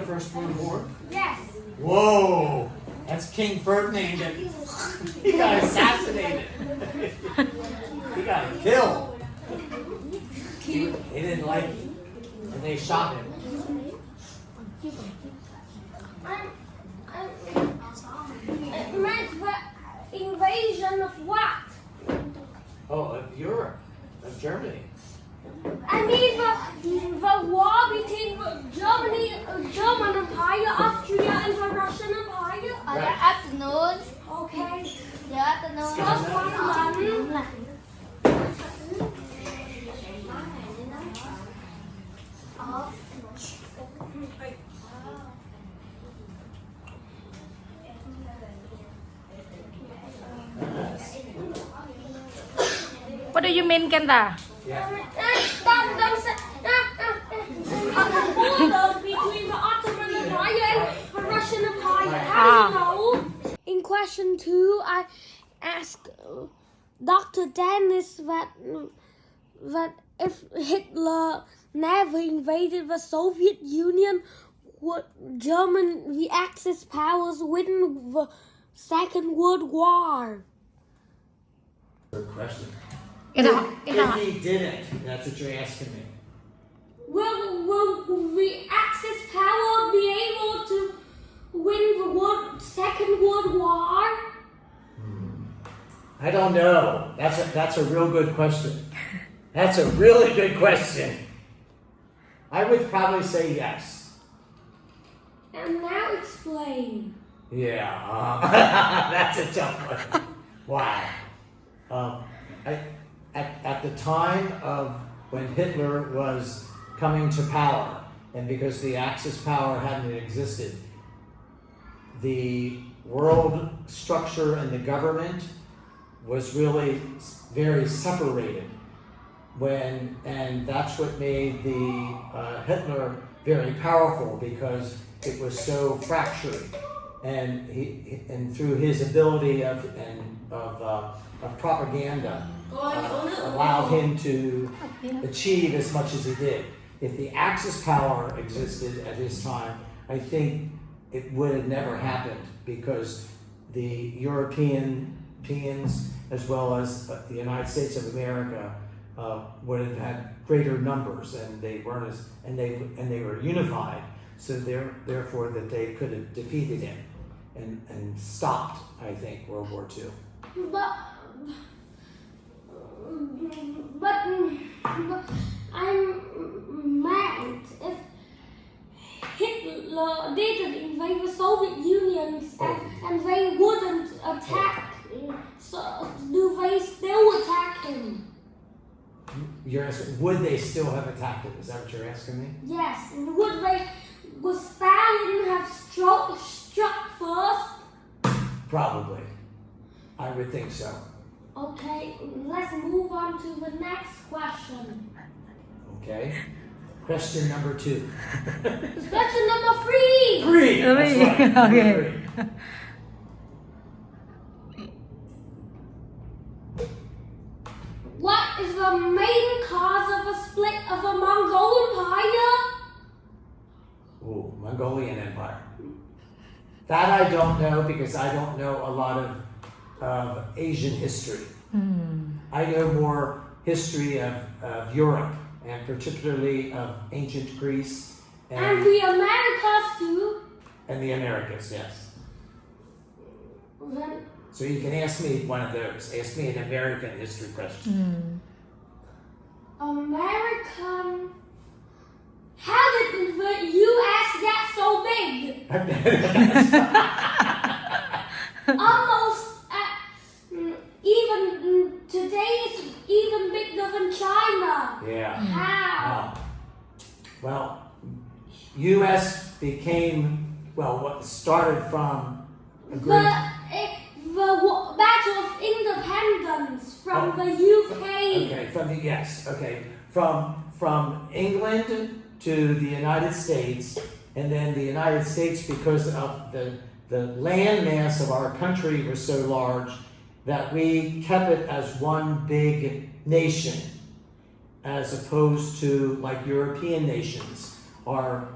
first-born war? Yes. Whoa! That's King Ferdinand. He got assassinated. He got killed. He didn't like it. And they shot him. It meant the invasion of what? Oh, of Europe. Of Germany. I mean the war between German Empire, Austria, and the Russian Empire. Right. Afternoon. Okay. The afternoon. First one. What do you mean, Kenta? Yeah. The borders between the Ottoman Empire and the Russian Empire. How do you know? In question 2, I asked Dr. Dennis that if Hitler never invaded the Soviet Union, would the Axis powers win the Second World War? Good question. Kenta, If he didn't, that's what you're asking me. Will the Axis power be able to win the Second World War? I don't know. That's a real good question. That's a really good question. I would probably say yes. And now explain. Yeah, that's a tough one. Wow. At the time of when Hitler was coming to power, and because the Axis power hadn't existed, the world structure and the government was really very separated. And that's what made the Hitler very powerful, because it was so fractured, and through his ability of propaganda allowed him to achieve as much as he did. If the Axis power existed at his time, I think it would have never happened, because the Europeans as well as the United States of America would have had greater numbers, and they weren't they were unified, so therefore that they could have defeated him and stopped, I think, World War II. But I'm mad if Hitler didn't invade the Soviet Union and they wouldn't attack. So do they still attack him? You're asking, would they still have attacked him? Is that what you're asking me? Yes. Would Stalin have struck first? Probably. I would think so. Okay, let's move on to the next question. Okay. Question number 2. Question number 3. 3. That's right. Okay. 3. What is the main cause of the split of the Mongol Empire? Ooh, Mongolian Empire. That I don't know, because I don't know a lot of Asian history. I know more history of Europe, and particularly of ancient Greece. And the Americas too. And the Americas, yes. Then So you can ask me one of those. Ask me an American history question. American. How did the U.S. get so big? Almost. Even today, it's even bigger than China. Yeah. How? Well, U.S. became, what started from a great... The Battle of Independence from the UK. Okay, from England to the United States, and then the United States, because of the land mass of our country was so large, that we kept it as one big nation, as opposed to like European nations are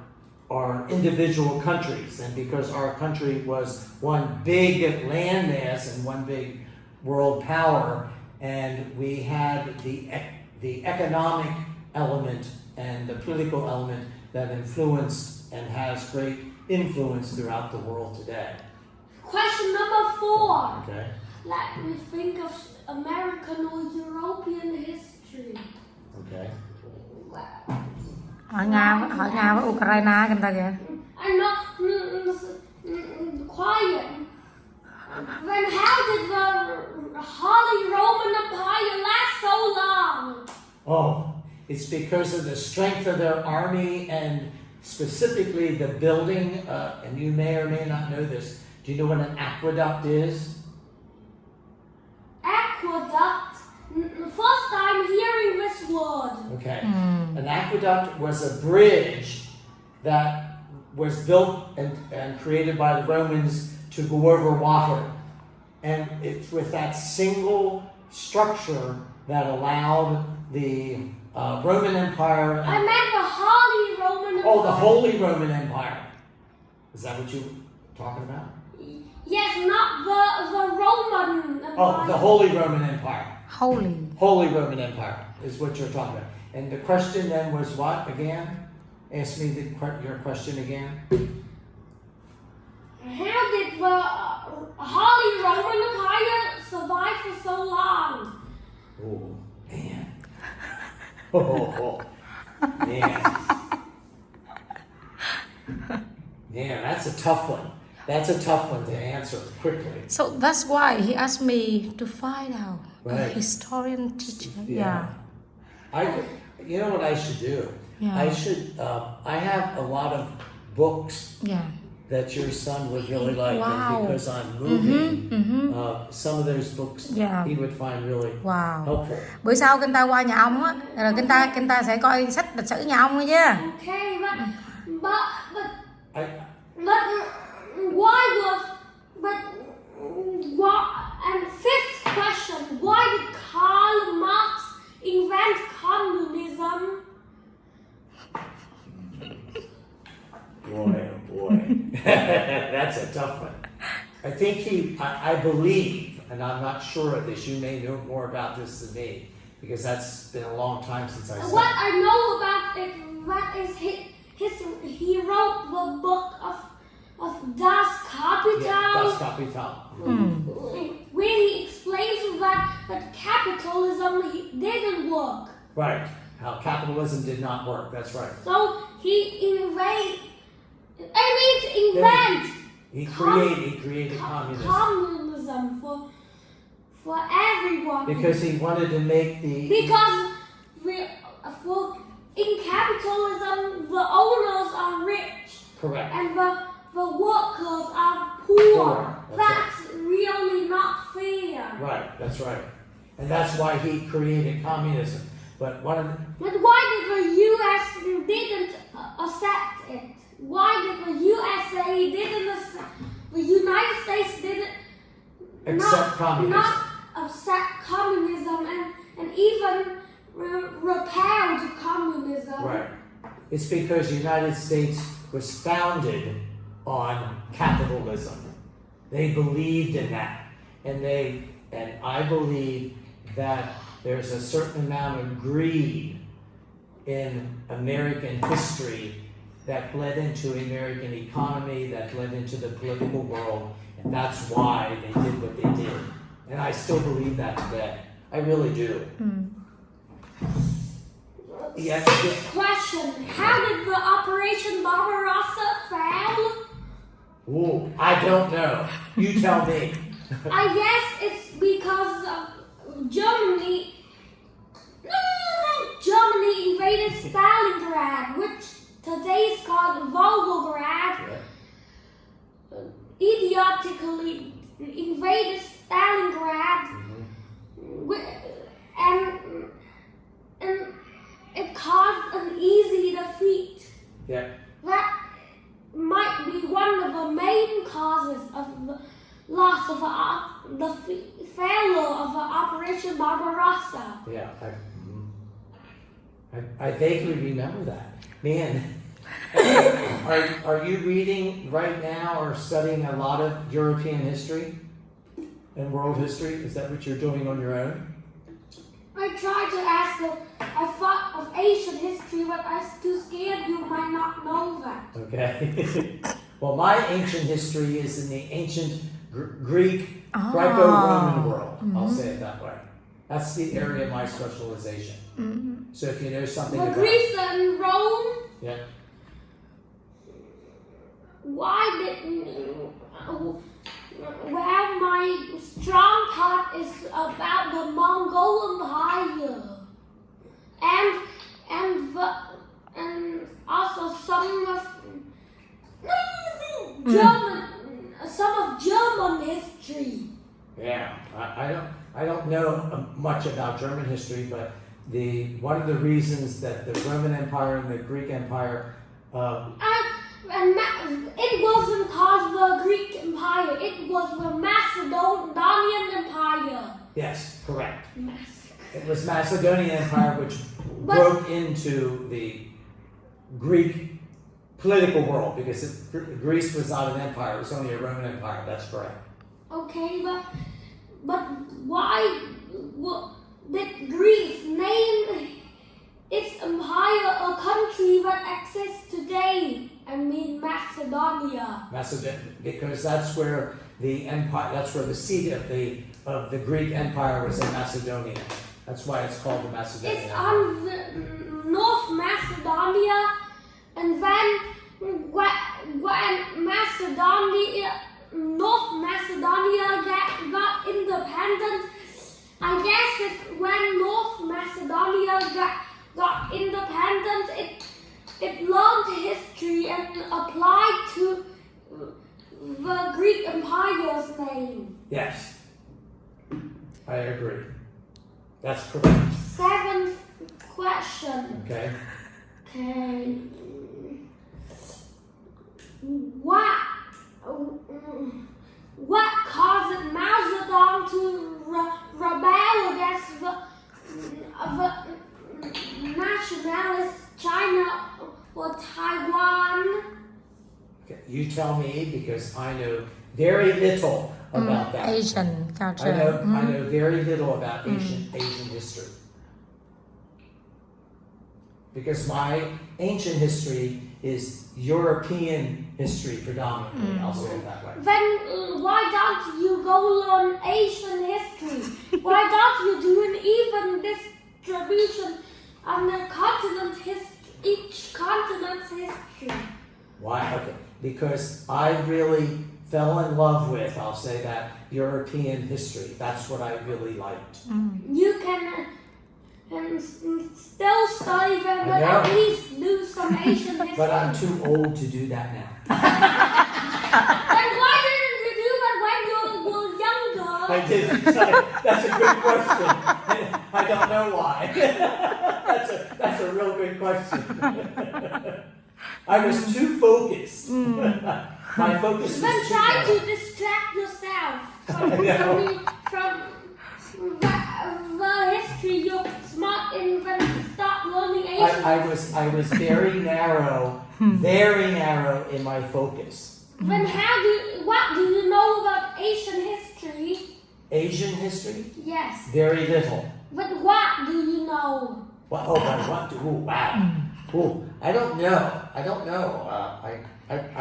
are individual countries, and because our country was one big landmass and one big world power, and we had the economic element and the political element that influenced and has great influence throughout the world today. Question number 4. Okay. Let me think of American or European history. Okay. Hỏi Nga với Ukraine Kenta kìa. I'm not quiet. Then how did the Holy Roman Empire last so long? Oh, it's because of the strength of their army and specifically the building, and you may or may not know this. Do you know what an aqueduct is? Aqueduct. First time hearing this word. Okay. An aqueduct was a bridge that was built and created by the Romans to go over water. And it's with that single structure that allowed the Roman Empire. I meant the Holy Roman Empire. Oh, the Holy Roman Empire. Is that what you're talking about? Yes, not the Roman Empire. Oh, the Holy Roman Empire. Holy Roman Empire is what you're talking about. And the question then was what again? Ask me your question again. How did the Holy Roman Empire survive for so long? Oh, man. Oh, man. Man, that's a tough one. That's a tough one to answer quickly. So that's why he asked me to find out. A Right. historian teacher. Yeah. You know what I should do? Yeah. I have a lot of books Yeah. that your son would really like, Wow. and because I'm moving, some of those books Yeah. he would find really Wow. helpful. Bữa sau Kenta qua nhà ông á, rồi Kenta sẽ coi sách lịch sử nhà ông thôi chứ. Okay, but and fifth question, why did Karl Marx invent communism? Boy, oh boy. That's a tough one. I think I believe, and I'm not sure of this, you may know more about this than me, because that's been a long time since I saw What I know about it, that is he wrote the book of Das Kapital. Yeah, Das Kapital. Where he explains that capitalism didn't work. Right. How capitalism did not work. That's right. So he invent. He created communism. Communism for everyone. Because he wanted to make in capitalism the owners are rich. Correct. And the workers are poor. That's really not fair. Right, that's right. And that's why he created communism. But But why did the US didn't accept it? Why did the USA didn't accept? The United States didn't accept communism. Not accept communism and even repelled communism. Right. It's because the United States was founded on capitalism. They believed in that. And I believe that there's a certain amount of greed in American history that bled into American economy, that bled into the political world, and that's why they did what they did. And I still believe that today. I really do. Yes. Question: how did the Operation Barbarossa fail? Ooh, I don't know. You tell me. I guess it's because Germany invaded Stalingrad, which today is called Volgograd. Yeah. Idiotically invaded Stalingrad, and it caused an easy defeat. Yeah. That might be one of the main causes of the loss of the failure of the Operation Yeah. I vaguely remember that. Man, Are you reading right now or studying a lot of European history and world history? Is that what you're doing on your own? I tried to ask I thought of Asian history, but I was too scared you might not know that. Okay. Well, my ancient history is in the ancient Greek, Greco-Roman world. I'll say it that way. That's the area of my specialization. So if you know something The about Greece and Rome. yeah. Why did well, my strong part is about the Mongol Empire and also some of German history. Yeah, I don't know much about German history, but one of the reasons that the Roman Empire and the Greek Empire It wasn't called the Greek Empire. It was the Macedonian Empire. yes, correct. It was Macedonian Empire which broke into the Greek political world because Greece was not an empire. It was only a Roman Empire. That's correct. Okay, but why did Greece name its empire a country that exists today? I mean Macedonia. Because that's where the empire, that's where the seat of the Greek Empire was in Macedonia. That's why it's called the Macedonian It's Empire. on the North Macedonia, and then when North Macedonia got independent, I guess when North Macedonia got independent, it learned history and applied to the Greek Empire's name. Yes, I agree. That's correct. 7th question. Okay. Okay. What caused Mao Zedong to rebel against the nationalist China or Taiwan? Okay. You tell me because I know very little about that. Asian I culture. know very little about Asian history. Because my ancient history is European history predominantly. I'll say it that way. Then why don't you go learn Asian history? Why don't you do an even distribution on the continent each continent's history? Why? Okay. Because I really fell in love with, I'll say that, European history. That's what I really liked. You can still study them, but at least do some Asian history. But I'm too old to do that now. Then why didn't you do that when you were younger? I didn't. That's a good question. I don't know why. That's a real good question. I was too focused. My focus was Then too try to narrow. distract yourself from the history you're smart in. Then stop learning Asian. I was very narrow in my focus. Then what do you know about Asian history? Asian history? Yes. Very little. But what do you know? What? Oh, but what? Oh, wow. Oh, I don't know. I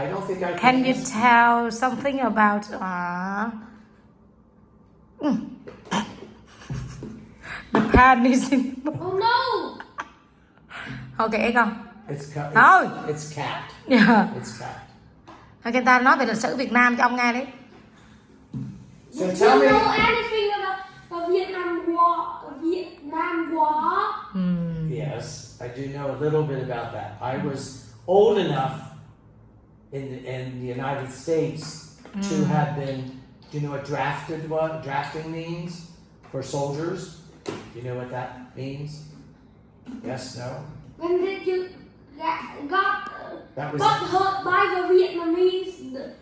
don't think I Can you answer. tell something about the panism? Oh no! Ok con. Thôi. Thôi. It's capped. Yeah. It's capped. Ok, ta nói về lịch sử Việt Nam cho ông nghe đi. So Do tell you me. know anything about the Vietnam War? Yes, I do know a little bit about that. I was old enough in the United States to have been. Do you know what drafting means for soldiers? Do you know what that means? Yes, no. When did you got That was hurt by the Vietnamese?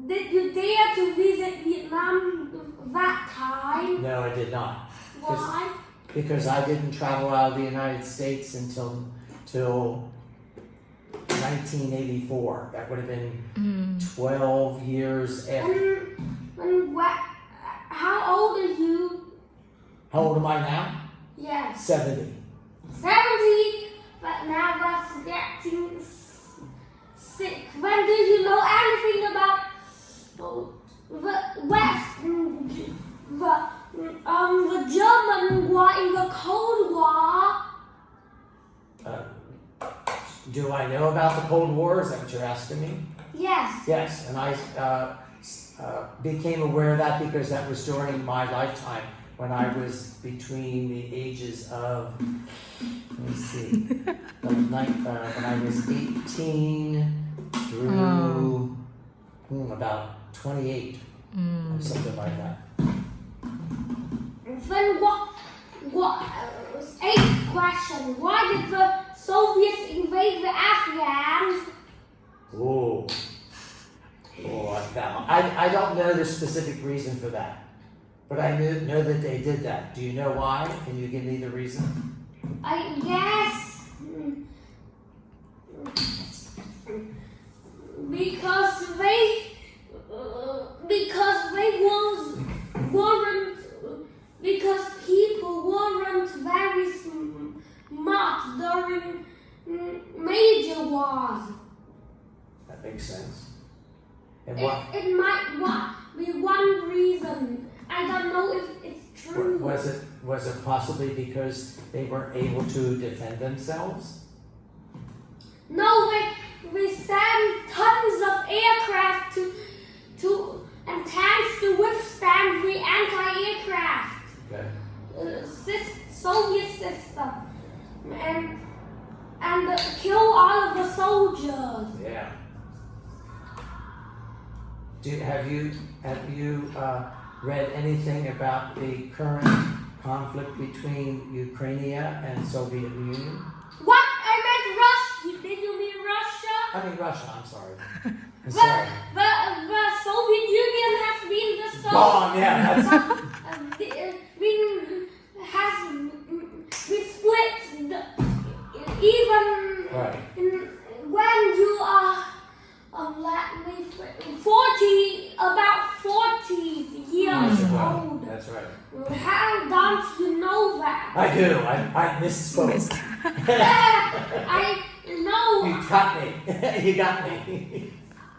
Did you dare to visit Vietnam that time? no, I did not. Why? Because I didn't travel out of the United States until 1984. That would have been 12 years after. How old are you? How old am I now? Yes. 70. 70, but now that's getting sick. When did you know anything about the West, the German war in the Cold War? Do I know about the Cold War? Is that what you're asking me? Yes. Yes, and I became aware of that because that was during my lifetime when I was between the ages of, let me see, when I was 18 through about 28, or something like that. Then eighth question, why did the Soviets invade the Afghans? I don't know the specific reason for that, but I know that they did that. Do you know why? Can you give me the reason? I guess because they weren't because people weren't very smart during major wars. That makes sense. And It might be one reason. I don't know if it's true. was it possibly because they weren't able to defend themselves? No, we sent tons of aircraft and tanks to withstand the anti-aircraft Soviet system and kill all of the soldiers. Yeah. Have you read anything about the current conflict between Ukraine and Soviet Union? What? I meant Russia. Did you mean Russia? I mean Russia. I'm sorry. I'm sorry. The Soviet Union has been the Gone. Yeah. That's. We split even Right. when you are about 40 years old. That's right. How don't you know that? I do. I misspoke. I know. You got me. You got me.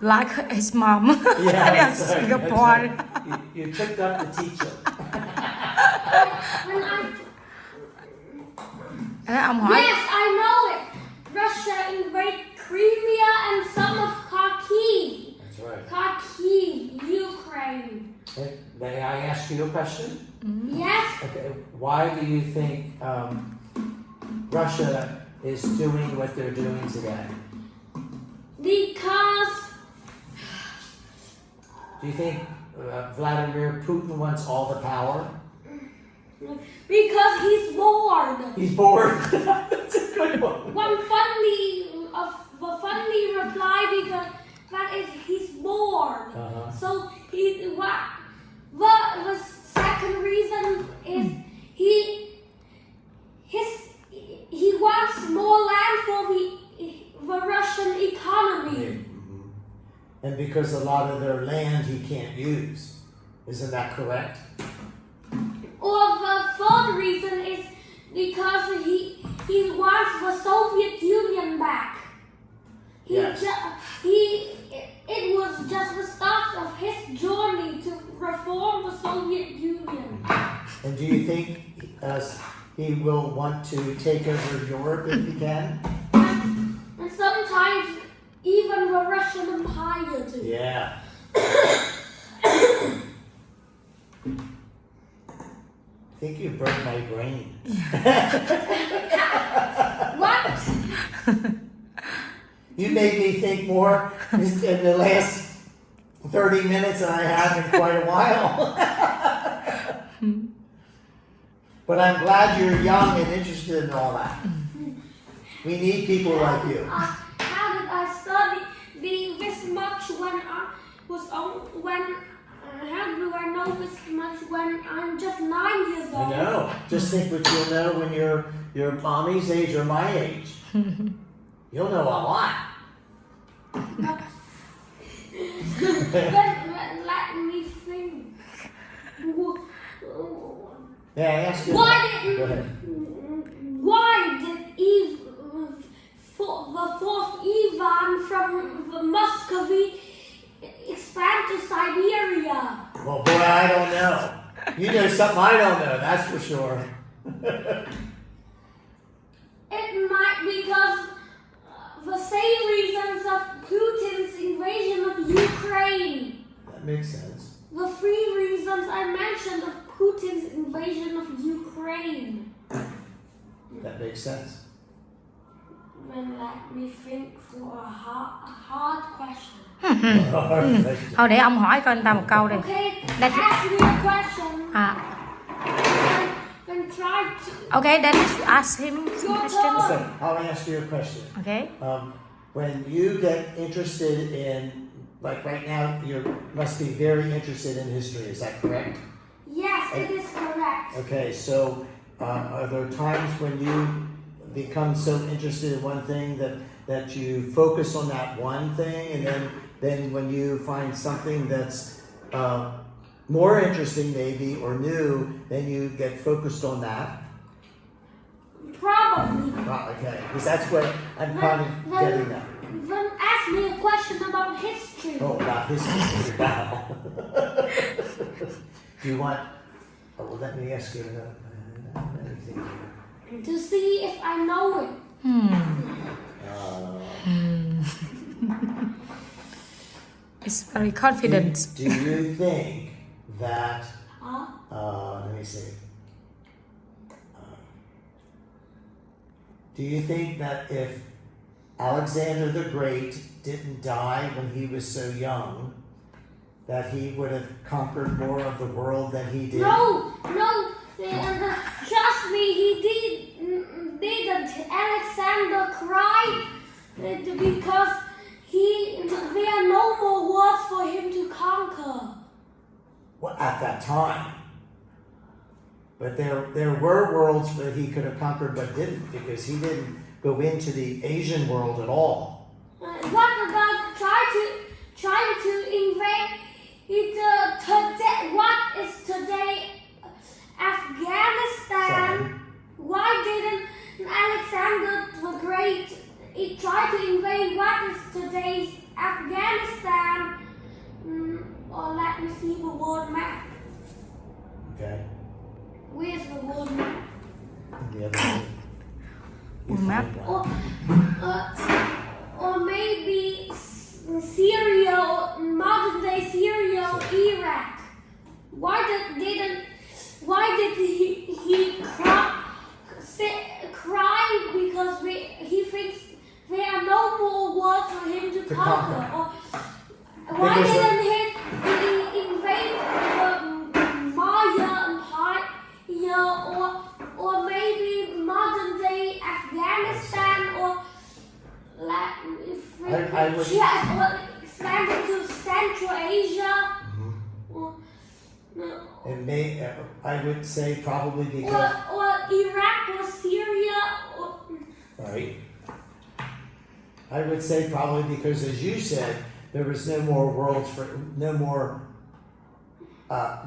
Like his mom. Yeah, That's that's right, Singapore. that's right. You tricked up the teacher. Ông hỏi. Yes, I know it. Russia invaded Crimea and some of Kharkiv. That's right. Kharkiv, Ukraine. May I ask you a question? Yes. Okay. Why do you think Russia is doing what they're doing today? Because Do you think Vladimir Putin wants all the power? he's bored. He's bored. That's a good one. One funny reply because that is he's bored. Uh-huh. So the second reason is he wants more land for the Russian economy. Mm-hmm. And because a lot of their land he can't use. Isn't that correct? Or the third reason is because he wants the Soviet Union back. Yes. It was just the start of his journey to reform the Soviet Union. And do you think he will want to take over Europe if he can? And sometimes even the Russian Empire too. Yeah. I think you broke my brain. What? You made me think more in the last 30 minutes than I have in quite a while. But I'm glad you're young and interested in all that. We need people like you. How did I study this much when I was how do I know this much when I'm just 9 years old? I know. Just think what you'll know when you're your mommy's age or my age. You'll know a lot. Let me think. May I ask you? Go ahead. Why did the fourth Ivan from Muscovy expand to Siberia? Well, boy, I don't know. You know something I don't know, that's for sure. It might be because the same reasons of Putin's invasion of Ukraine. That makes sense. The three reasons I mentioned of Putin's invasion of Ukraine. That makes sense. Then let me think for a hard question. Thôi để ông hỏi coi người ta một câu đi. Okay, Let's- ask me a question. Then try to. Okay, then ask him some Your questions. turn. So, I'll ask you a question. Okay. When you get interested in, like right now, you must be very interested in history, is that correct? Yes, it is correct. Okay, so are there times when you become so interested in one thing that you focus on that one thing, and then when you find something that's more interesting maybe or new, then you get focused on that? Probably. Okay, because that's what I'm kind of getting at. Then ask me a question about history. Oh, about history. Wow. Do you want? Oh, well, let me ask you another. To see if I know it. It's very confident. Do you think that? Huh? Let me see. Do you think that if Alexander the Great didn't die when he was so young, that he would have conquered more of the world than he did? No, trust me, he didn't. Alexander cried because there are no more worlds for him to conquer. Well, at that time. But there were worlds that he could have conquered but didn't, because he didn't go into the Asian world at all. What about trying to invade today? What is today Afghanistan? Sorry. Why didn't Alexander the Great try to invade what is today's Afghanistan? Or let me see the world map. Okay. Where's the world map? The other way. You Map. find one. Or maybe Syria, or modern day Syria or Iraq. Why did he cry because he thinks there are no more worlds for him to conquer? Or why Because didn't he invade the Maya Empire, or maybe modern day Afghanistan, or I would- expand into Central Asia? I would say probably because. Or Iraq or Syria or Right. I would say probably because, as you said, there was no more worlds for no more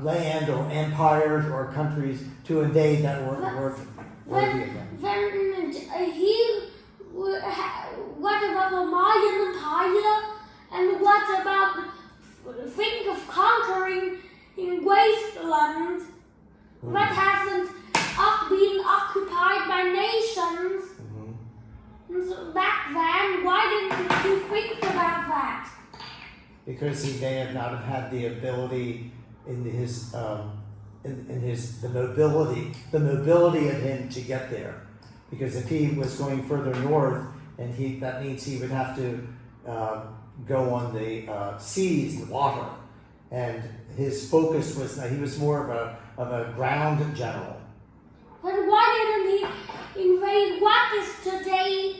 land or empires or countries to invade that were worthy of them. what about the Mayan Empire? And what about think of conquering in wasteland that hasn't been occupied by nations? So back then, why didn't he think about that? Because he may have not have had the ability in his the mobility of him to get there. Because if he was going further north, and that means he would have to go on the seas, the water, and his focus was he was more of a ground general. But why didn't he invade what is today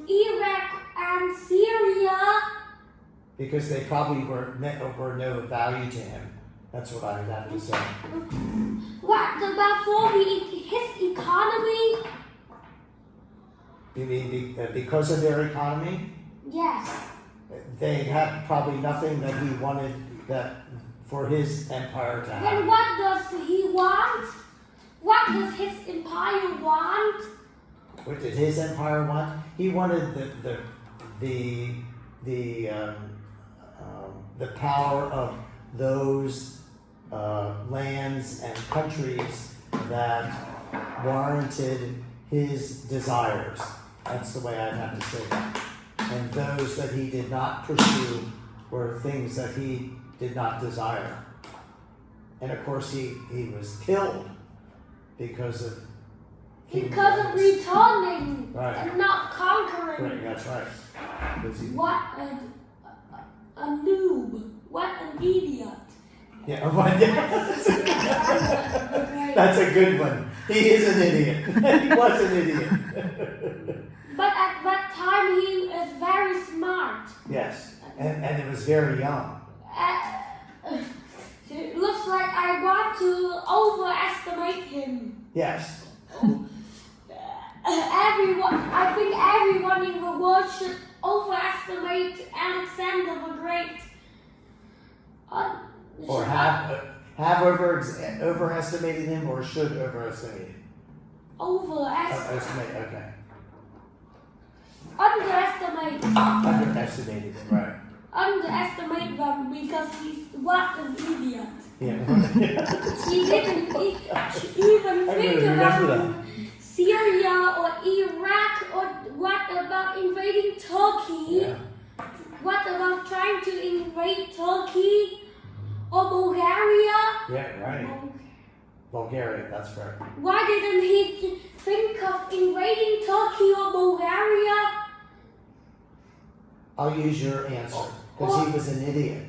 Iraq and Syria? Because they probably were no value to him. That's what I would have to say. What about for his economy? You mean because of their economy? Yes. they had probably nothing that he wanted that for his empire to Then have. what does he want? What does his empire want? What did his empire want? He wanted the power of those lands and countries that warranted his desires. That's the way I'd have to say that. And those that he did not pursue were things that he did not desire. And of course he was killed because of Returning Right. and not conquering. Right, that's right. Because he- What a noob. What an idiot. Yeah, that's a good one. He is an idiot. He was an idiot. But at that time he is very smart. Yes, and it was very young. It looks like I want to overestimate him. Yes. I think everyone in the world should overestimate Alexander the Great. Or have overestimated him, or should overestimate him. Estimate, okay. Underestimate. Underestimated him, right. Underestimate them because he's what an idiot. Yeah. He didn't even think remember about that. Syria or Iraq, or what about invading Turkey? Yeah. What about trying to invade Turkey or Bulgaria? Yeah, right. Bulgaria, that's right. Why didn't he think of invading Turkey or Bulgaria? I'll use your answer, because he was an idiot.